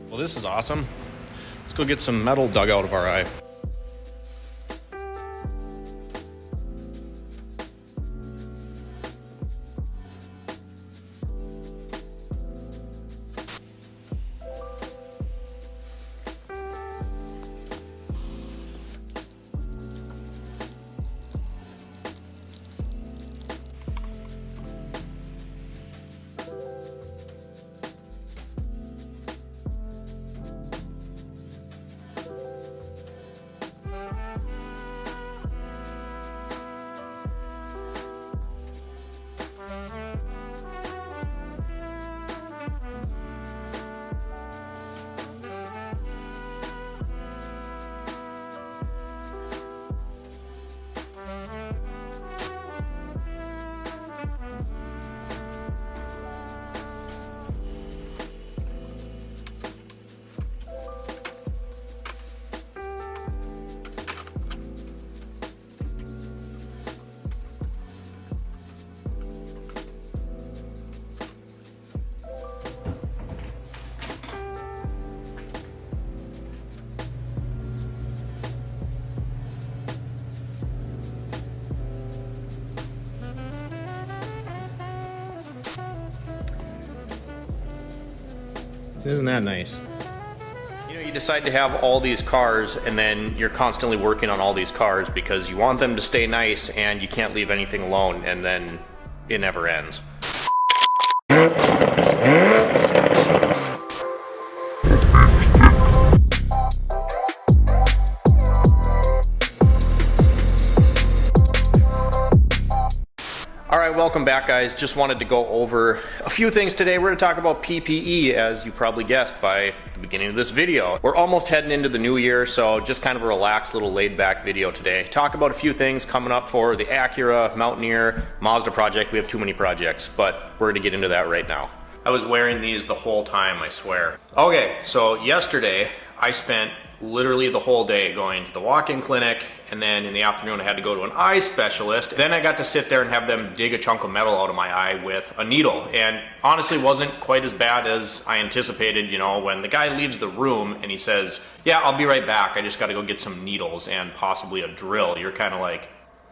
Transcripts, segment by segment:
Well, this is awesome. Let's go get some metal dug out of our eye. Isn't that nice? You know, you decide to have all these cars and then you're constantly working on all these cars because you want them to stay nice and you can't leave anything alone, and then it never ends. Welcome back, guys. Just wanted to go over a few things today. We're going to talk about PPE, as you probably guessed by the beginning of this video. We're almost heading into the new year, so just kind of a relaxed, little laid-back video today. Talk about a few things coming up for the Acura, Mountaineer, Mazda project. We have too many projects, but we're going to get into that right now. I was wearing these the whole time, I swear. Okay, so yesterday I spent literally the whole day going to the walk-in clinic, and then in the afternoon I had to go to an eye specialist. Then I got to sit there and have them dig a chunk of metal out of my eye with a needle, and honestly wasn't quite as bad as I anticipated. You know, when the guy leaves the room and he says, yeah, I'll be right back, I just got to go get some needles and possibly a drill, you're kind of like,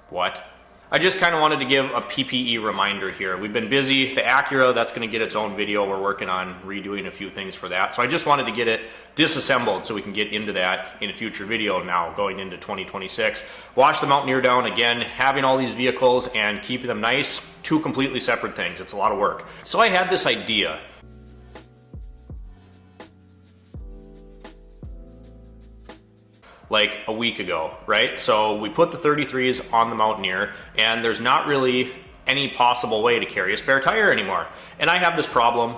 what? I just kind of wanted to give a PPE reminder here. We've been busy. The Acura, that's going to get its own video. We're working on redoing a few things for that. So I just wanted to get it disassembled so we can get into that in a future video now going into 2026. Wash the Mountaineer down again. Having all these vehicles and keeping them nice, two completely separate things. It's a lot of work. So I had this idea. Like a week ago, right? So we put the 33s on the Mountaineer, and there's not really any possible way to carry a spare tire anymore. And I have this problem.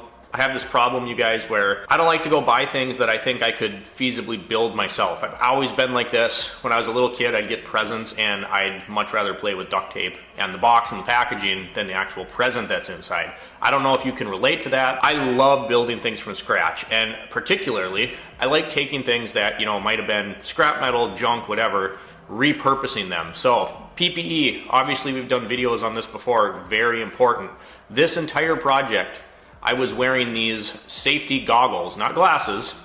You guys, where I don't like to go buy things that I think I could feasibly build myself. I've always been like this. When I was a little kid, I'd get presents and I'd much rather play with duct tape and the box and the packaging than the actual present that's inside. I don't know if you can relate to that. I love building things from scratch, and particularly I like taking things that, you know, might have been scrap metal, junk, whatever, repurposing them. So PPE, obviously we've done videos on this before, very important. This entire project, I was wearing these safety goggles, not glasses,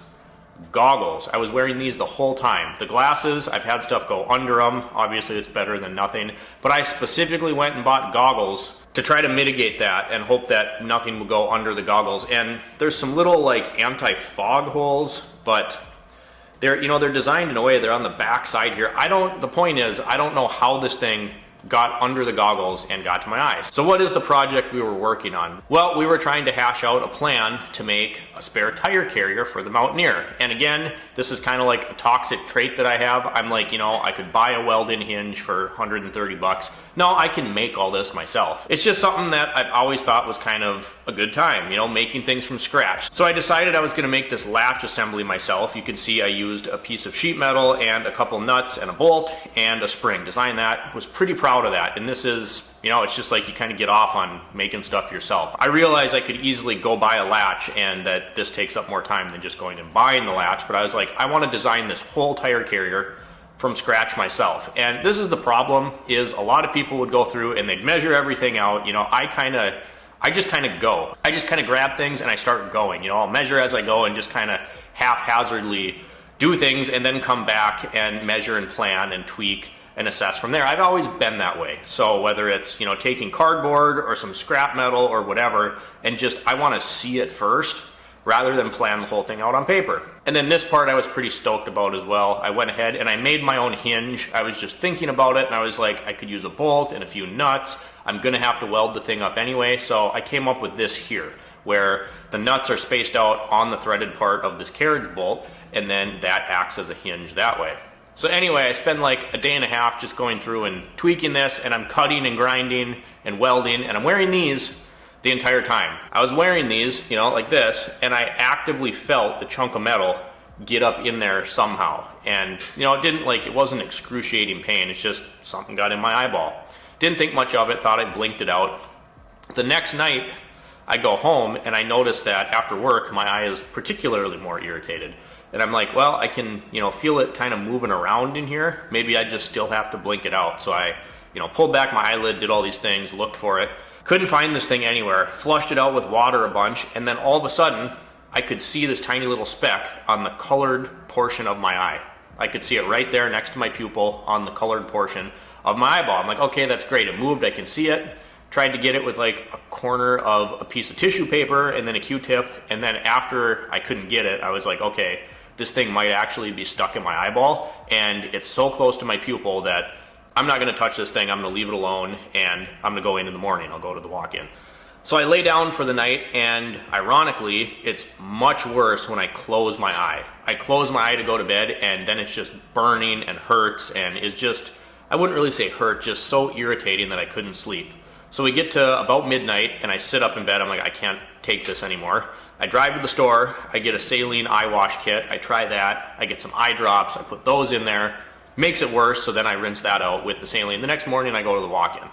goggles. I was wearing these the whole time. The glasses, I've had stuff go under them. Obviously it's better than nothing, but I specifically went and bought goggles to try to mitigate that and hope that nothing will go under the goggles. And there's some little like anti-fog holes, but they're, you know, they're designed in a way, they're on the back side here. The point is, I don't know how this thing got under the goggles and got to my eyes. So what is the project we were working on? Well, we were trying to hash out a plan to make a spare tire carrier for the Mountaineer. And again, this is kind of like a toxic trait that I have. I'm like, you know, I could buy a weld-in hinge for 130 bucks. No, I can make all this myself. It's just something that I've always thought was kind of a good time, you know, making things from scratch. So I decided I was going to make this latch assembly myself. You can see I used a piece of sheet metal and a couple nuts and a bolt and a spring. Designed that, was pretty proud of that. And this is, you know, it's just like you kind of get off on making stuff yourself. I realized I could easily go buy a latch and that this takes up more time than just going and buying the latch, but I was like, I want to design this whole tire carrier from scratch myself. And this is the problem, is a lot of people would go through and they'd measure everything out. You know, I I just kind of go. I just kind of grab things and I start going. You know, I'll measure as I go and just kind of haphazardly do things and then come back and measure and plan and tweak and assess from there. I've always been that way. So whether it's, you know, taking cardboard or some scrap metal or whatever, and just I want to see it first rather than plan the whole thing out on paper. And then this part I was pretty stoked about as well. I went ahead and I made my own hinge. I was just thinking about it and I was like, I could use a bolt and a few nuts. I'm gonna have to weld the thing up anyway, so I came up with this here, where the nuts are spaced out on the threaded part of this carriage bolt, and then that acts as a hinge that way. So anyway, I spend like a day and a half just going through and tweaking this, and I'm cutting and grinding and welding, and I'm wearing these the entire time. I was wearing these, you know, like this, and I actively felt the chunk of metal get up in there somehow. And, you know, it wasn't excruciating pain, it's just something got in my eyeball. Didn't think much of it, thought I blinked it out. The next night, I go home and I notice that after work, my eye is particularly more irritated. And I'm like, well, I can, you know, feel it kind of moving around in here. Maybe I just still have to blink it out. So I, you know, pulled back my eyelid, did all these things, looked for it. Couldn't find this thing anywhere, flushed it out with water a bunch, and then all of a sudden, I could see this tiny little speck on the colored portion of my eye. I could see it right there next to my pupil on the colored portion of my eyeball. I'm like, okay, that's great. It moved, I can see it. Tried to get it with like a corner of a piece of tissue paper and then a Q-tip, and then after I couldn't get it, I was like, okay, this thing might actually be stuck in my eyeball, and it's so close to my pupil that I'm not gonna touch this thing, I'm gonna leave it alone, and I'm gonna go in the morning, I'll go to the walk-in. So I lay down for the night, and ironically, it's much worse when I close my eye. I close my eye to go to bed, and then it's just burning and hurts, and it's just, I wouldn't really say hurt, just so irritating that I couldn't sleep. So we get to about midnight, and I sit up in bed, I'm like, I can't take this anymore. I drive to the store, I get a saline eye wash kit, I try that, I get some eye drops, I put those in there, makes it worse, so then I rinse that out with the saline. The next morning I go to the walk-in.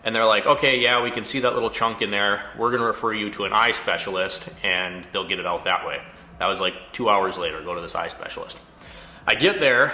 And they're like, okay, yeah, we can see that little chunk in there. We're gonna refer you to an eye specialist and they'll get it out that way. That was like 2 hours later, go to this eye specialist. I get there,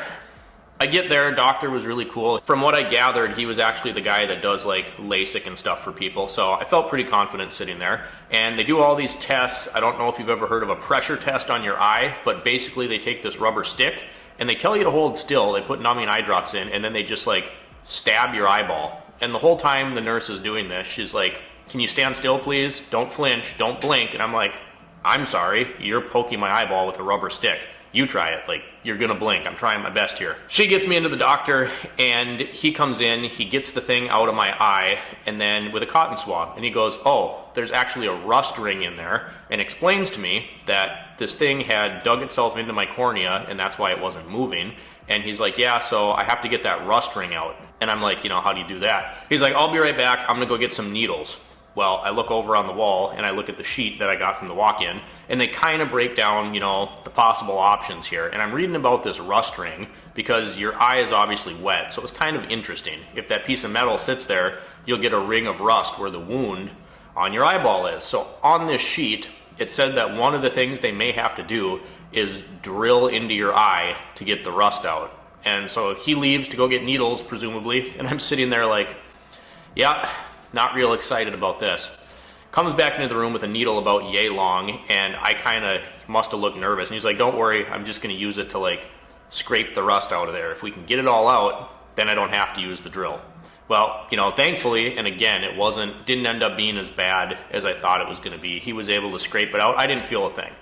doctor was really cool. From what I gathered, he was actually the guy that does like LASIK and stuff for people. So I felt pretty confident sitting there. And they do all these tests. I don't know if you've ever heard of a pressure test on your eye, but basically they take this rubber stick and they tell you to hold still. They put numbing eye drops in and then they just like stab your eyeball. And the whole time the nurse is doing this, she's like, can you stand still please? Don't flinch, don't blink. And I'm like, I'm sorry, you're poking my eyeball with a rubber stick. You try it, like, you're gonna blink. I'm trying my best here. She gets me into the doctor and he comes in, he gets the thing out of my eye and then with a cotton swab and he goes, oh, there's actually a rust ring in there, and explains to me that this thing had dug itself into my cornea and that's why it wasn't moving. And he's like, yeah, so I have to get that rust ring out. And I'm like, you know, how do you do that? He's like, I'll be right back. I'm gonna go get some needles. Well, I look over on the wall and I look at the sheet that I got from the walk-in and they kind of break down, you know, the possible options here. And I'm reading about this rust ring because your eye is obviously wet. So it's kind of interesting. If that piece of metal sits there, you'll get a ring of rust where the wound on your eyeball is. So on this sheet, it said that one of the things they may have to do is drill into your eye to get the rust out. And so he leaves to go get needles, presumably, and I'm sitting there like, yeah, not real excited about this. Comes back into the room with a needle about yay long, and I kind of must have looked nervous. And he's like, don't worry, I'm just going to use it to like scrape the rust out of there. If we can get it all out, then I don't have to use the drill. Well, you know, thankfully, and again, didn't end up being as bad as I thought it was going to be. He was able to scrape it out. I didn't feel a thing.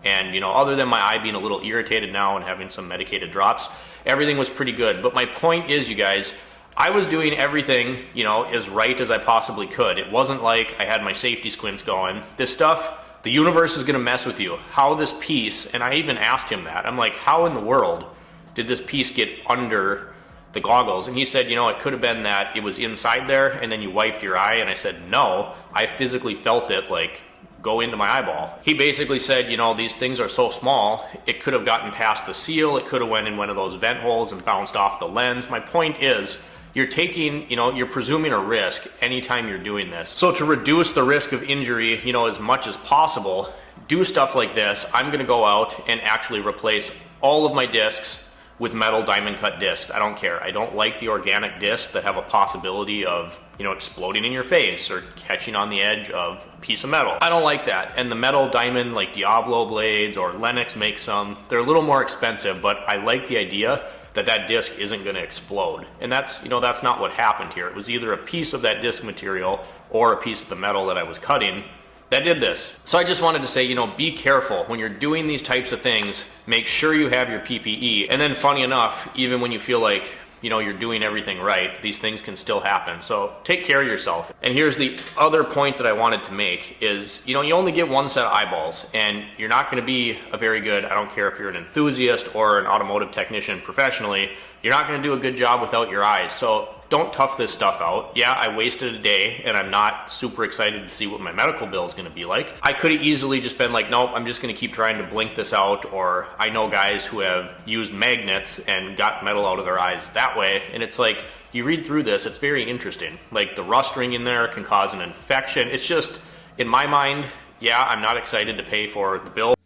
And, you know, other than my eye being a little irritated now and having some medicated drops, everything was pretty good. But my point is, you guys, I was doing everything, you know, as right as I possibly could. It wasn't like I had my safety squints going. This stuff, the universe is going to mess with you. How this piece, and I even asked him that. I'm like, how in the world did this piece get under the goggles? And he said, you know, it could have been that it was inside there and then you wiped your eye. And I said, no, I physically felt it like go into my eyeball. He basically said, you know, these things are so small, it could have gotten past the seal, it could have went in one of those vent holes and bounced off the lens. My point is, you're taking, you know, you're presuming a risk anytime you're doing this. So to reduce the risk of injury, you know, as much as possible, do stuff like this. I'm gonna go out and actually replace all of my discs, with metal diamond cut discs. I don't care. I don't like the organic discs that have a possibility of, you know, exploding in your face or catching on the edge of a piece of metal. I don't like that. And the metal diamond, like Diablo blades or Lennox makes some, they're a little more expensive, but I like the idea that that disc isn't going to explode. And that's, you know, that's not what happened here. It was either a piece of that disc material or a piece of the metal that I was cutting that did this. So I just wanted to say, you know, be careful when you're doing these types of things. Make sure you have your PPE. And then funny enough, even when you feel like, you know, you're doing everything right, these things can still happen. So take care of yourself. And here's the other point that I wanted to make is, you know, you only get one set of eyeballs, and you're not going to be a very good, I don't care if you're an enthusiast or an automotive technician professionally, you're not going to do a good job without your eyes. So don't tough this stuff out. Yeah, I wasted a day and I'm not super excited to see what my medical bill is going to be like. I could have easily just been like, nope, I'm just going to keep trying to blink this out. Or I know guys who have used magnets and got metal out of their eyes that way. And it's like, you read through this, it's very interesting. Like the rust ring in there can cause an infection. It's just, in my mind, yeah, I'm not excited to pay for the bill.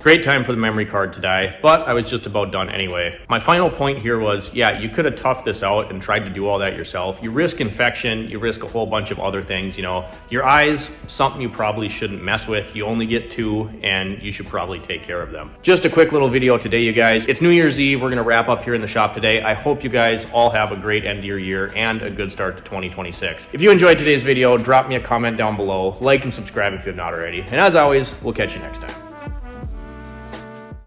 Great time for the memory card to die, but I was just about done anyway. My final point here was, yeah, you could have toughed this out and tried to do all that yourself. You risk infection, you risk a whole bunch of other things, you know. Your eyes, something you probably shouldn't mess with. You only get two, and you should probably take care of them. Just a quick little video today, you guys. It's New Year's Eve. We're gonna wrap up here in the shop today. I hope you guys all have a great end of your year and a good start to 2026. If you enjoyed today's video, drop me a comment down below, like and subscribe if you have not already. And as always, we'll catch you next time.